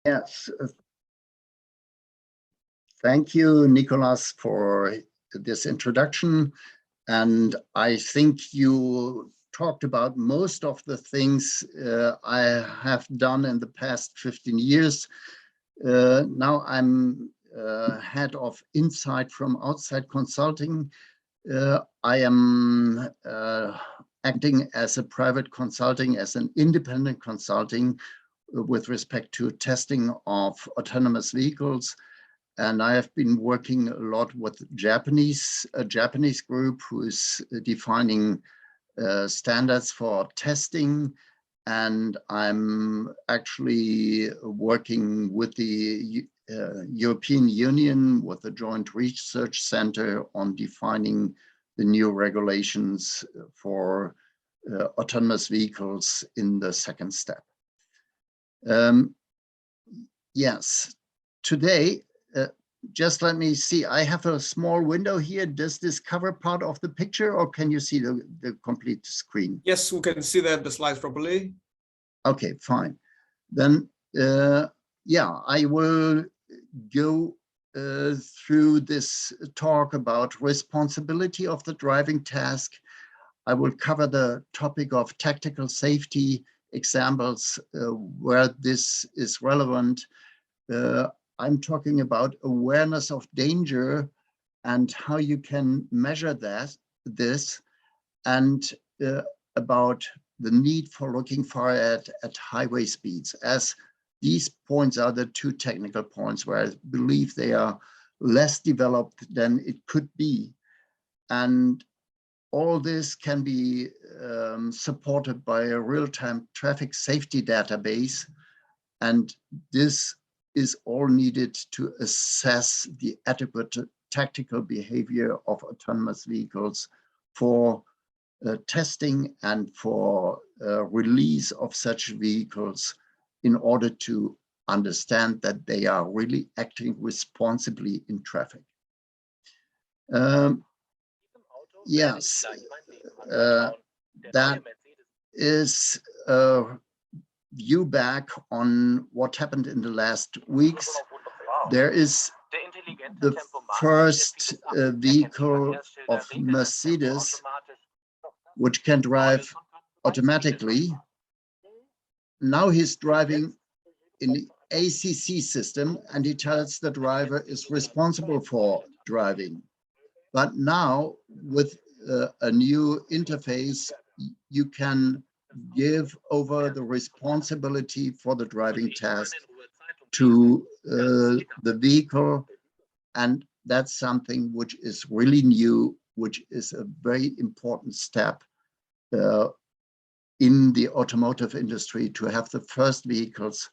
Yes. Thank you, Nicolas, for this introduction. And I think you talked about most of the things I have done in the past 15 years. Now I'm head of Insight from Outside Consulting. I am acting as a private consulting, as an independent consulting with respect to testing of autonomous vehicles. And I have been working a lot with a Japanese group who is defining standards for testing. And I'm actually working with the European Union, with the Joint Research Center on defining the new regulations for autonomous vehicles in the second step. Yes, today, just let me see, I have a small window here. Does this cover part of the picture, or can you see the complete screen? Yes, we can see the slides properly. Okay, fine. Then, yeah, I will go through this talk about responsibility of the driving task. I will cover the topic of tactical safety examples where this is relevant. I'm talking about awareness of danger and how you can measure this, and about the need for looking far at highway speeds, as these points are the two technical points where I believe they are less developed than it could be. And all this can be supported by a real-time traffic safety database. And this is all needed to assess the adequate tactical behavior of autonomous vehicles for testing and for release of such vehicles in order to understand that they are really acting responsibly in traffic. Yes, that is a view back on what happened in the last weeks. There is the first vehicle of Mercedes, which can drive automatically. Now he's driving in the ACC system, and he tells the driver is responsible for driving. But now with a new interface, you can give over the responsibility for the driving task to the vehicle. And that's something which is really new, which is a very important step in the automotive industry, to have the first vehicles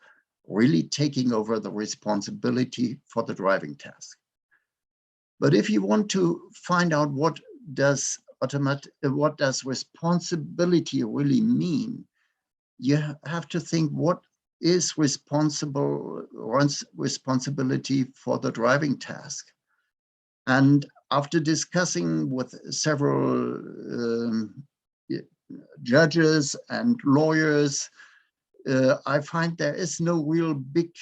really taking over the responsibility for the driving task. But if you want to find out what does responsibility really mean, you have to think, what is responsibility for the driving task? And after discussing with several judges and lawyers, I find there is no real big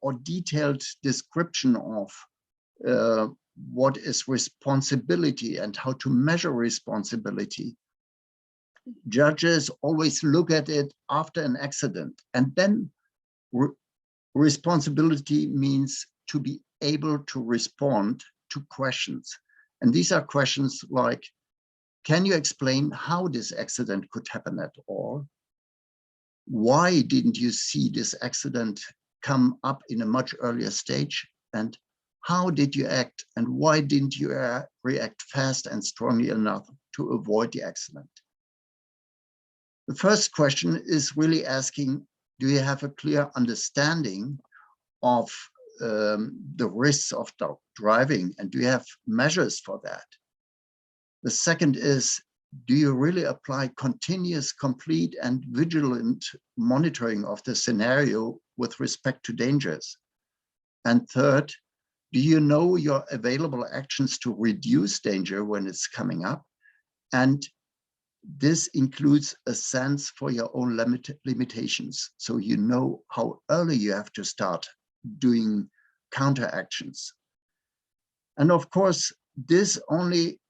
or detailed description of what is responsibility and how to measure responsibility. Judges always look at it after an accident, and then responsibility means to be able to respond to questions. And these are questions like, can you explain how this accident could happen at all? Why didn't you see this accident come up in a much earlier stage? And how did you act, and why didn't you react fast and strongly enough to avoid the accident? The first question is really asking, do you have a clear understanding of the risks of driving, and do you have measures for that? The second is, do you really apply continuous, complete, and vigilant monitoring of the scenario with respect to dangers? And third, do you know your available actions to reduce danger when it's coming up? And this includes a sense for your own limitations. So you know how early you have to start doing counteractions. And of course, this only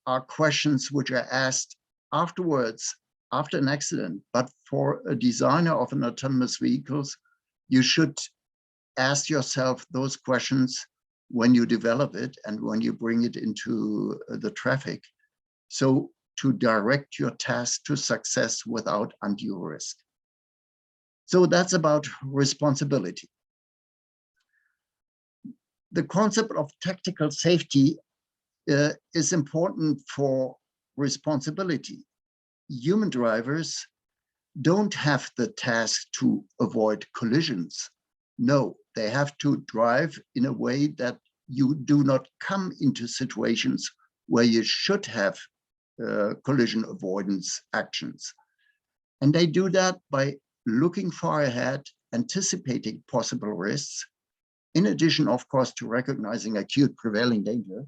are questions which are asked afterwards, after an accident. But for a designer of an autonomous vehicles, you should ask yourself those questions when you develop it and when you bring it into the traffic. So to direct your task to success without undue risk. So that's about responsibility. The concept of tactical safety is important for responsibility. Human drivers don't have the task to avoid collisions. No, they have to drive in a way that you do not come into situations where you should have collision avoidance actions. And they do that by looking far ahead, anticipating possible risks, in addition, of course, to recognizing acute prevailing danger,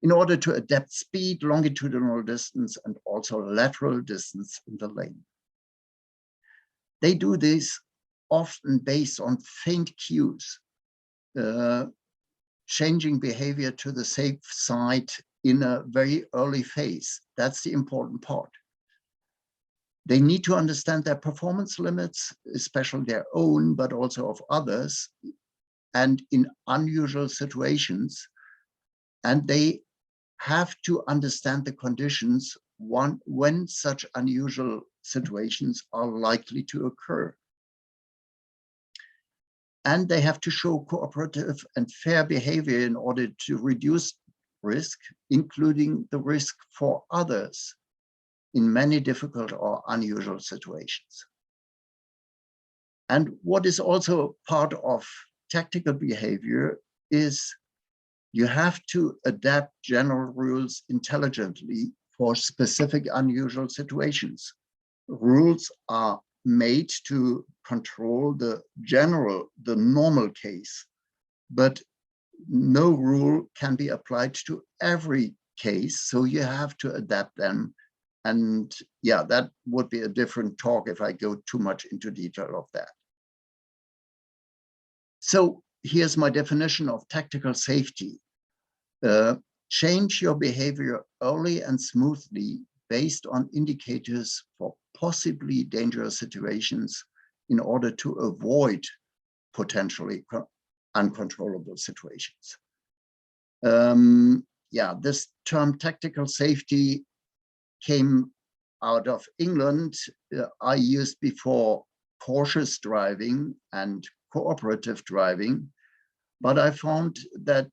in order to adapt speed, longitudinal distance, and also lateral distance in the lane. They do this often based on faint cues, changing behavior to the safe side in a very early phase. That's the important part. They need to understand their performance limits, especially their own, but also of others, and in unusual situations. And they have to understand the conditions when such unusual situations are likely to occur. And they have to show cooperative and fair behavior in order to reduce risk, including the risk for others in many difficult or unusual situations. And what is also part of tactical behavior is you have to adapt general rules intelligently for specific unusual situations. Rules are made to control the normal case, but no rule can be applied to every case, so you have to adapt them. And yeah, that would be a different talk if I go too much into detail of that. So here's my definition of tactical safety. Change your behavior early and smoothly based on indicators for possibly dangerous situations in order to avoid potentially uncontrollable situations. Yeah, this term tactical safety came out of England. I used before cautious driving and cooperative driving, but I found that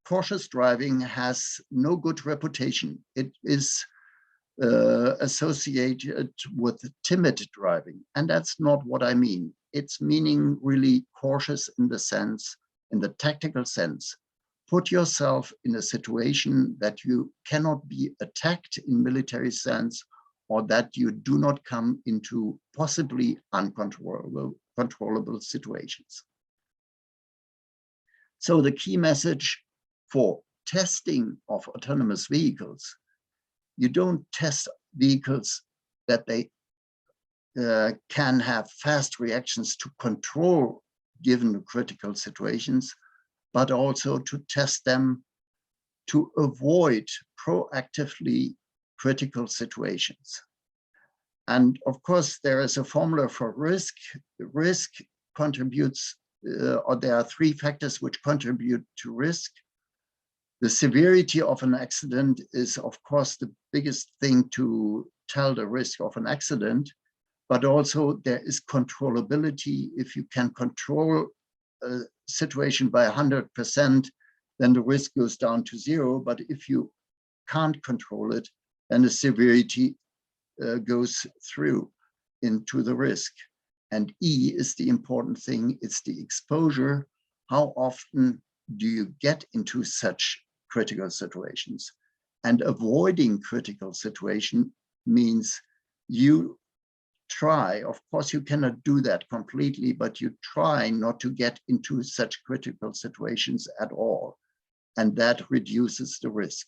cautious driving has no good reputation. It is associated with timid driving, and that's not what I mean. It's meaning really cautious in the sense, in the tactical sense. Put yourself in a situation that you cannot be attacked in military sense, or that you do not come into possibly uncontrollable situations. So the key message for testing of autonomous vehicles, you don't test vehicles that they can have fast reactions to control given critical situations, but also to test them to avoid proactively critical situations. And of course, there is a formula for risk. Risk contributes, or there are three factors which contribute to risk. The severity of an accident is, of course, the biggest thing to tell the risk of an accident, but also there is controllability. If you can control a situation by 100%, then the risk goes down to 0. But if you can't control it, then the severity goes through into the risk. And E is the important thing. It's the exposure. How often do you get into such critical situations? And avoiding critical situation means you try, of course, you cannot do that completely, but you try not to get into such critical situations at all. And that reduces the risk.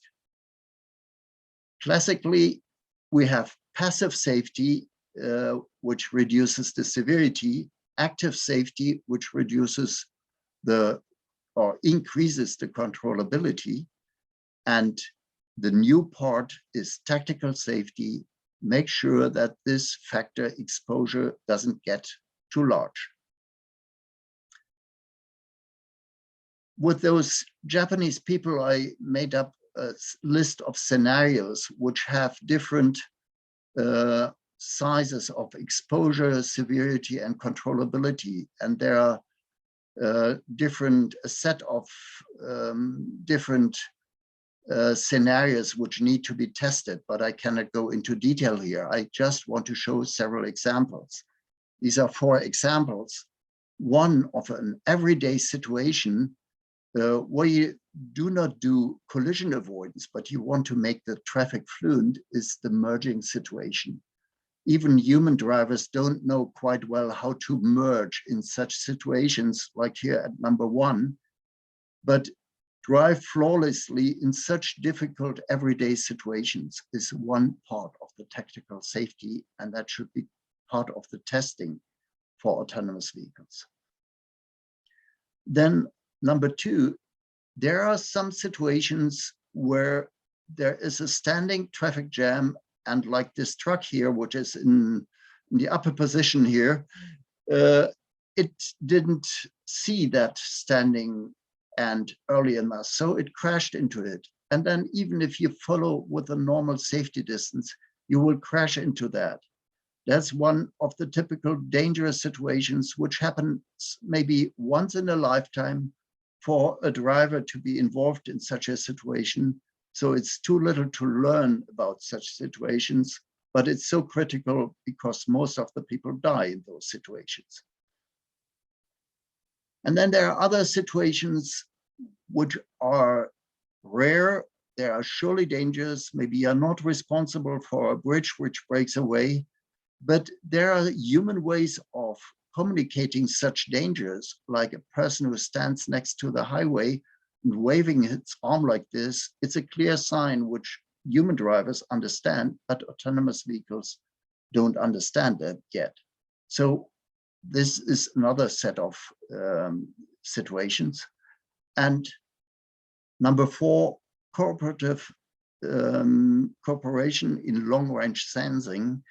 Classically, we have passive safety, which reduces the severity, active safety, which reduces or increases the controllability. And the new part is tactical safety. Make sure that this factor exposure doesn't get too large. With those Japanese people, I made up a list of scenarios which have different sizes of exposure, severity, and controllability. And there are a set of different scenarios which need to be tested, but I cannot go into detail here. I just want to show several examples. These are 4 examples. One of an everyday situation where you do not do collision avoidance, but you want to make the traffic fluent, is the merging situation. Even human drivers don't know quite well how to merge in such situations, like here at number 1, but drive flawlessly in such difficult everyday situations is one part of the tactical safety, and that should be part of the testing for autonomous vehicles. Then number 2, there are some situations where there is a standing traffic jam, and like this truck here, which is in the upper position here, it didn't see that standing and early enough, so it crashed into it. And then even if you follow with a normal safety distance, you will crash into that. That's one of the typical dangerous situations which happens maybe once in a lifetime for a driver to be involved in such a situation. So it's too little to learn about such situations, but it's so critical because most of the people die in those situations. And then there are other situations which are rare. They are surely dangerous. Maybe you're not responsible for a bridge which breaks away, but there are human ways of communicating such dangers, like a person who stands next to the highway and waving its arm like this. It's a clear sign which human drivers understand, but autonomous vehicles don't understand that yet. So this is another set of situations. And number 4, cooperative cooperation in long-range sensing.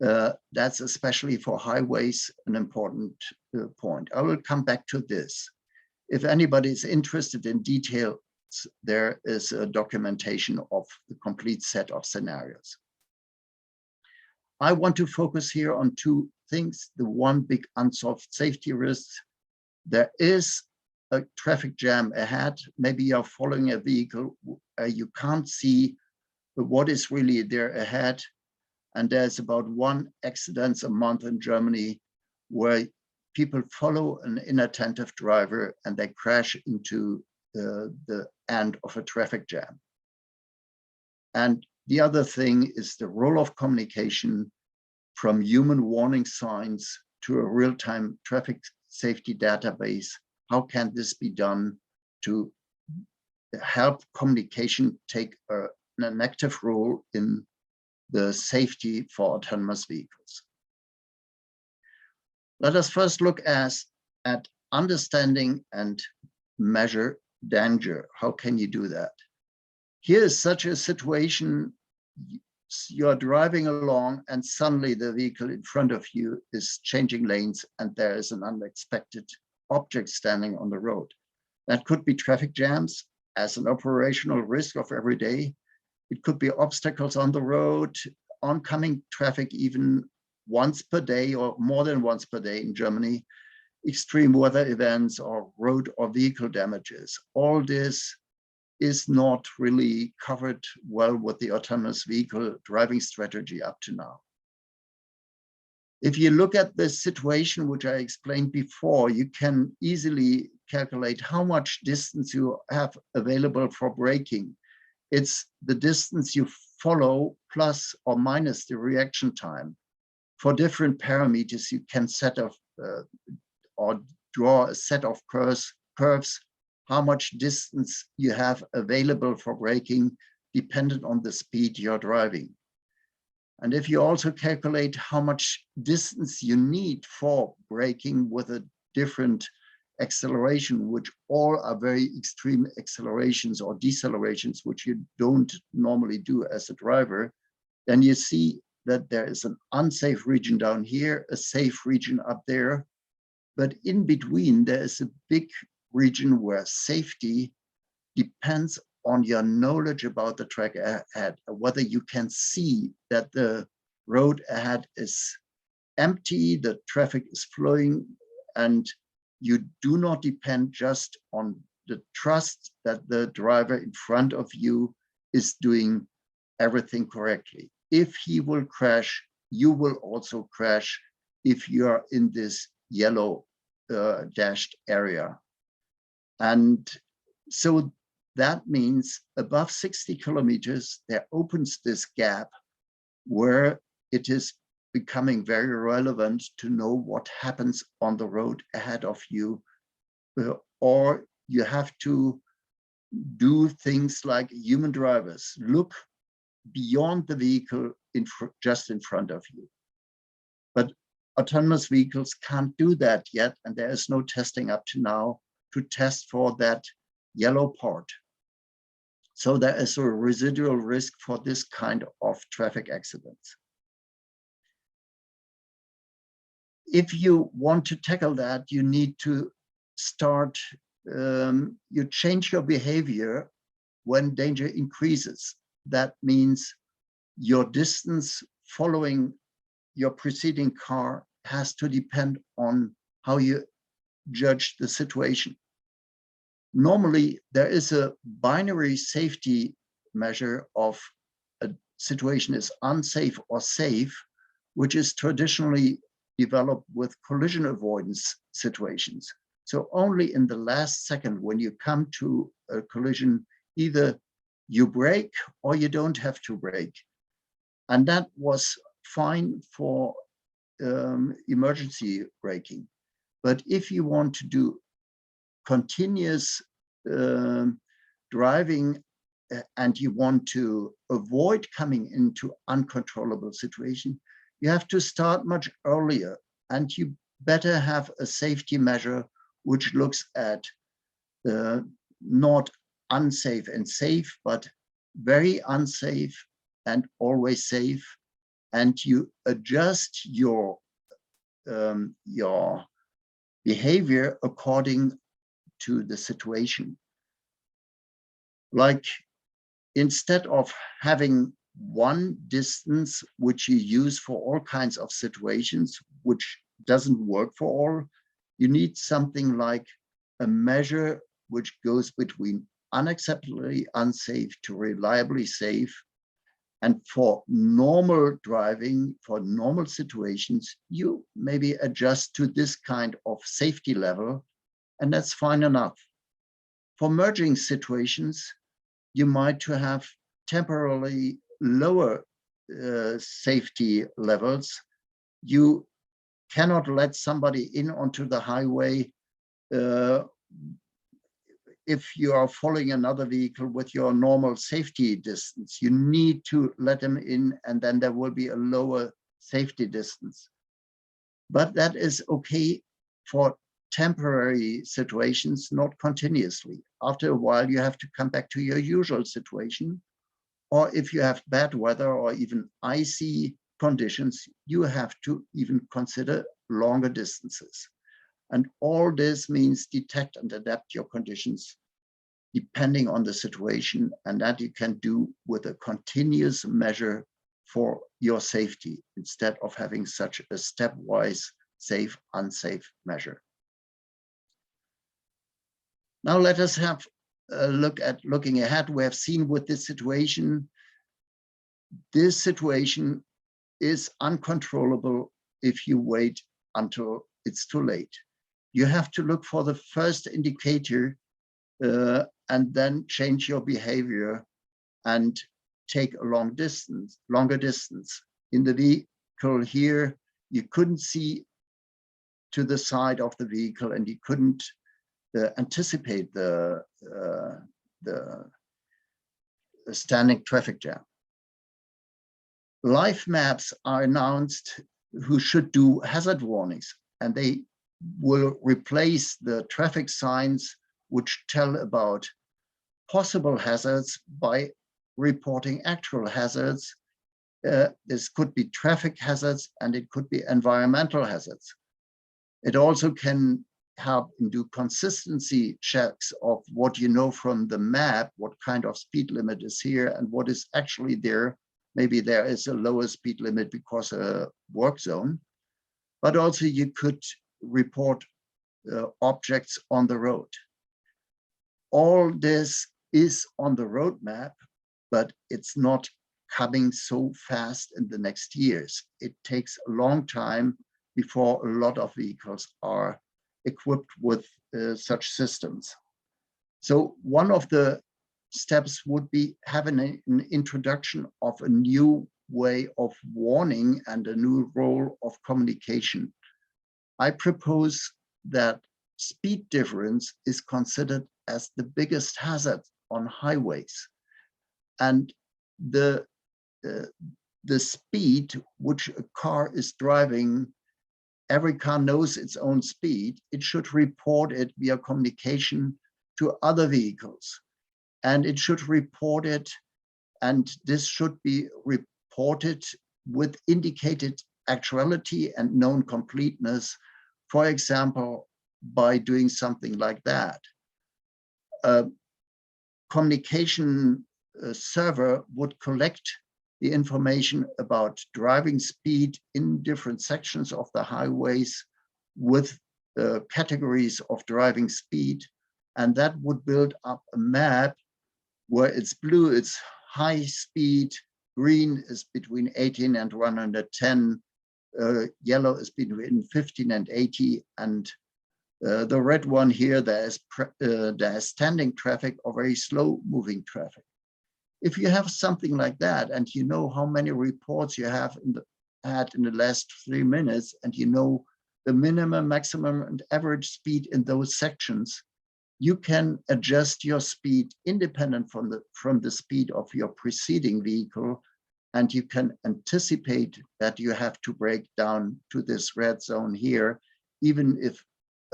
That's especially for highways an important point. I will come back to this. If anybody is interested in details, there is a documentation of the complete set of scenarios. I want to focus here on 2 things. The one big unsolved safety risk. There is a traffic jam ahead. Maybe you're following a vehicle, you can't see what is really there ahead. And there's about 1 accident a month in Germany where people follow an inattentive driver and they crash into the end of a traffic jam. And the other thing is the role of communication from human warning signs to a real-time traffic safety database. How can this be done to help communication take an active role in the safety for autonomous vehicles? Let us first look at understanding and measure danger. How can you do that? Here is such a situation. You're driving along and suddenly the vehicle in front of you is changing lanes and there is an unexpected object standing on the road. That could be traffic jams as an operational risk of every day. It could be obstacles on the road, oncoming traffic even once per day or more than once per day in Germany, extreme weather events or road or vehicle damages. All this is not really covered well with the autonomous vehicle driving strategy up to now. If you look at the situation which I explained before, you can easily calculate how much distance you have available for braking. It's the distance you follow plus or minus the reaction time. For different parameters, you can set up or draw a set of curves, how much distance you have available for braking, dependent on the speed you're driving. And if you also calculate how much distance you need for braking with a different acceleration, which all are very extreme accelerations or decelerations, which you don't normally do as a driver, then you see that there is an unsafe region down here, a safe region up there. But in between, there is a big region where safety depends on your knowledge about the track ahead, whether you can see that the road ahead is empty, the traffic is flowing, and you do not depend just on the trust that the driver in front of you is doing everything correctly. If he will crash, you will also crash if you are in this yellow dashed area. And so that means above 60 kilometers, there opens this gap where it is becoming very relevant to know what happens on the road ahead of you, or you have to do things like human drivers, look beyond the vehicle just in front of you. But autonomous vehicles can't do that yet, and there is no testing up to now to test for that yellow part. So there is a residual risk for this kind of traffic accidents. If you want to tackle that, you need to start, you change your behavior when danger increases. That means your distance following your preceding car has to depend on how you judge the situation. Normally, there is a binary safety measure of a situation is unsafe or safe, which is traditionally developed with collision avoidance situations. So only in the last second when you come to a collision, either you brake or you don't have to brake. And that was fine for emergency braking. But if you want to do continuous driving and you want to avoid coming into uncontrollable situation, you have to start much earlier, and you better have a safety measure which looks at not unsafe and safe, but very unsafe and always safe, and you adjust your behavior according to the situation. Like, instead of having one distance which you use for all kinds of situations, which doesn't work for all, you need something like a measure which goes between unacceptably unsafe to reliably safe. And for normal driving, for normal situations, you maybe adjust to this kind of safety level, and that's fine enough. For merging situations, you might have temporarily lower safety levels. You cannot let somebody in onto the highway if you are following another vehicle with your normal safety distance. You need to let them in, and then there will be a lower safety distance. But that is okay for temporary situations, not continuously. After a while, you have to come back to your usual situation. Or if you have bad weather or even icy conditions, you have to even consider longer distances. And all this means detect and adapt your conditions depending on the situation, and that you can do with a continuous measure for your safety instead of having such a stepwise safe, unsafe measure. Now let us have a look at looking ahead. We have seen with this situation is uncontrollable if you wait until it's too late. You have to look for the first indicator and then change your behavior and take a longer distance. In the vehicle here, you couldn't see to the side of the vehicle, and you couldn't anticipate the standing traffic jam. Live maps are announced who should do hazard warnings, and they will replace the traffic signs which tell about possible hazards by reporting actual hazards. This could be traffic hazards and it could be environmental hazards. It also can help in do consistency checks of what you know from the map, what kind of speed limit is here and what is actually there. Maybe there is a lower speed limit because a work zone, but also you could report objects on the road. All this is on the roadmap, but it's not coming so fast in the next years. It takes a long time before a lot of vehicles are equipped with such systems. So one of the steps would be having an introduction of a new way of warning and a new role of communication. I propose that speed difference is considered as the biggest hazard on highways. And the speed which a car is driving, every car knows its own speed. It should report it via communication to other vehicles. And it should report it, and this should be reported with indicated actuality and known completeness, for example, by doing something like that. Communication server would collect the information about driving speed in different sections of the highways with categories of driving speed, and that would build up a map where it's blue, it's high speed, green is between 18 and 110, yellow is between 15 and 80, and the red one here, there is standing traffic or very slow moving traffic. If you have something like that, and you know how many reports you have had in the last 3 minutes, and you know the minimum, maximum, and average speed in those sections, you can adjust your speed independent from the speed of your preceding vehicle, and you can anticipate that you have to brake down to this red zone here, even if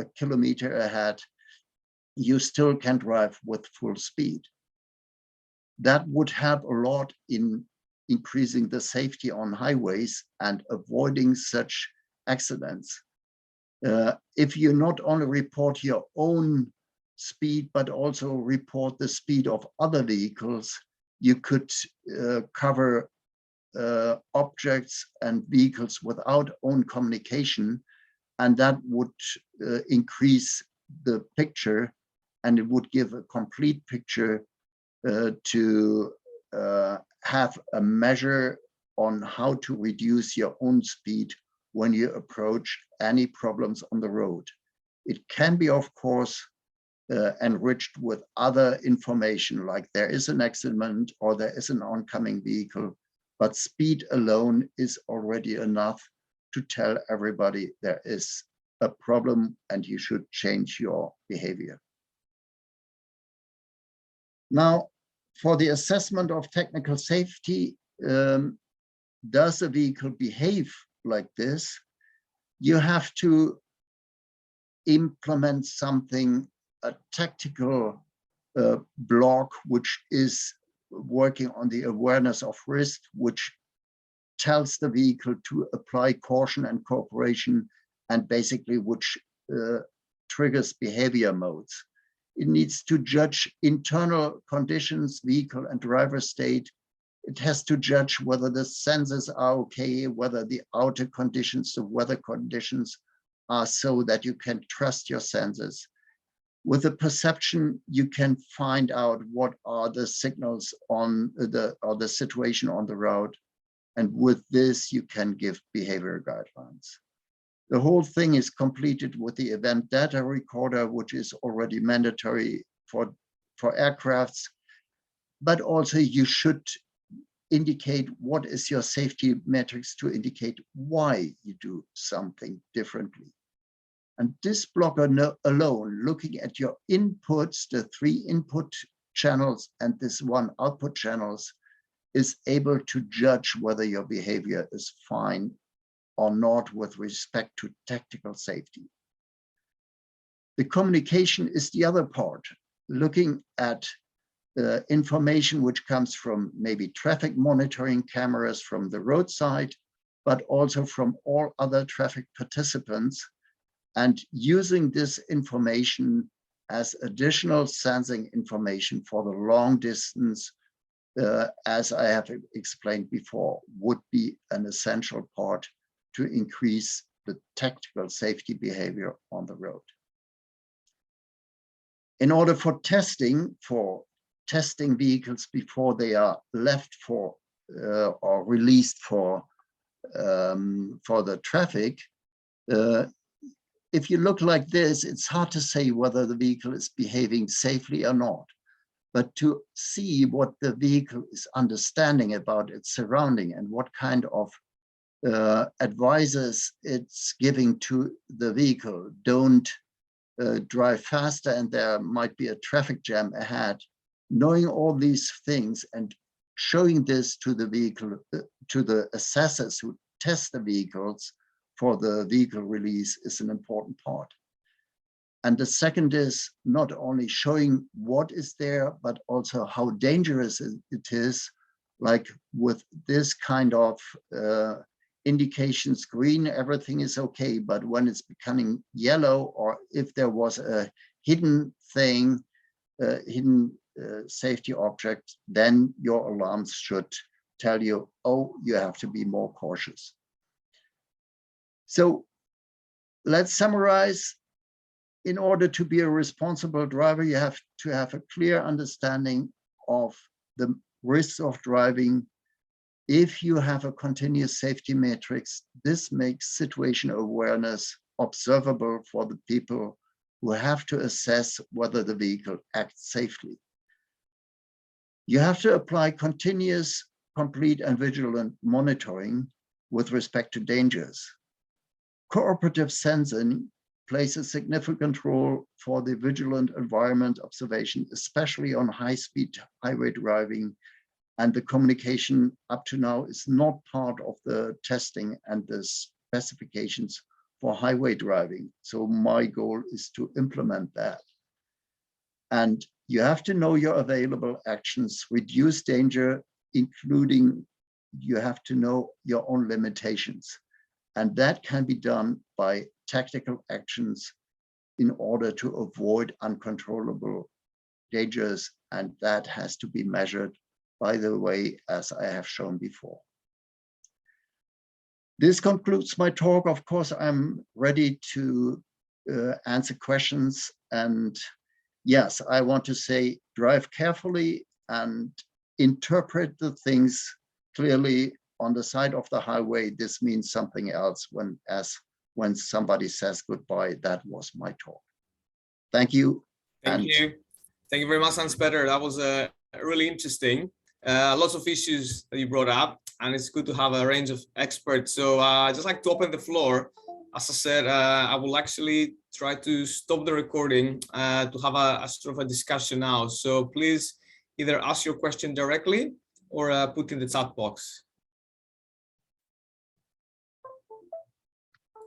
a kilometer ahead, you still can drive with full speed. That would help a lot in increasing the safety on highways and avoiding such accidents. If you not only report your own speed, but also report the speed of other vehicles, you could cover objects and vehicles without own communication, and that would increase the picture, and it would give a complete picture to have a measure on how to reduce your own speed when you approach any problems on the road. It can be, of course, enriched with other information, like there is an accident or there is an oncoming vehicle, but speed alone is already enough to tell everybody there is a problem and you should change your behavior. Now, for the assessment of technical safety, does a vehicle behave like this? You have to implement something, a tactical block, which is working on the awareness of risk, which tells the vehicle to apply caution and cooperation, and basically which triggers behavior modes. It needs to judge internal conditions, vehicle and driver state. It has to judge whether the sensors are okay, whether the outer conditions, the weather conditions are so that you can trust your sensors. With the perception, you can find out what are the signals on the situation on the road. And with this, you can give behavior guidelines. The whole thing is completed with the event data recorder, which is already mandatory for aircrafts, but also you should indicate what is your safety metrics to indicate why you do something differently. And this blocker alone, looking at your inputs, the 3 input channels and this 1 output channels, is able to judge whether your behavior is fine or not with respect to tactical safety. The communication is the other part, looking at information which comes from maybe traffic monitoring cameras from the roadside, but also from all other traffic participants, and using this information as additional sensing information for the long distance, as I have explained before, would be an essential part to increase the tactical safety behavior on the road. In order for testing vehicles before they are left for or released for the traffic, if you look like this, it's hard to say whether the vehicle is behaving safely or not. But to see what the vehicle is understanding about its surrounding and what kind of advices it's giving to the vehicle, don't drive faster and there might be a traffic jam ahead, knowing all these things and showing this to the vehicle, to the assessors who test the vehicles for the vehicle release is an important part. And the second is not only showing what is there, but also how dangerous it is, like with this kind of indications, green, everything is okay, but when it's becoming yellow, or if there was a hidden thing, hidden safety object, then your alarms should tell you, oh, you have to be more cautious. So let's summarize. In order to be a responsible driver, you have to have a clear understanding of the risks of driving. If you have a continuous safety matrix, this makes situation awareness observable for the people who have to assess whether the vehicle acts safely. You have to apply continuous, complete, and vigilant monitoring with respect to dangers. Cooperative sensing plays a significant role for the vigilant environment observation, especially on high-speed highway driving. And the communication up to now is not part of the testing and the specifications for highway driving. So my goal is to implement that. And you have to know your available actions, reduce danger, including you have to know your own limitations. And that can be done by tactical actions in order to avoid uncontrollable dangers. And that has to be measured, by the way, as I have shown before. This concludes my talk. Of course, I'm ready to answer questions. And yes, I want to say, drive carefully and interpret the things clearly. On the side of the highway, this means something else when somebody says goodbye. That was my talk. Thank you. Thank you. Thank you very much, Hans-Peter. That was really interesting. Lots of issues that you brought up, and it's good to have a range of experts. So I'd just like to open the floor. As I said, I will actually try to stop the recording to have a sort of a discussion now. So please either ask your question directly or put in the chat box.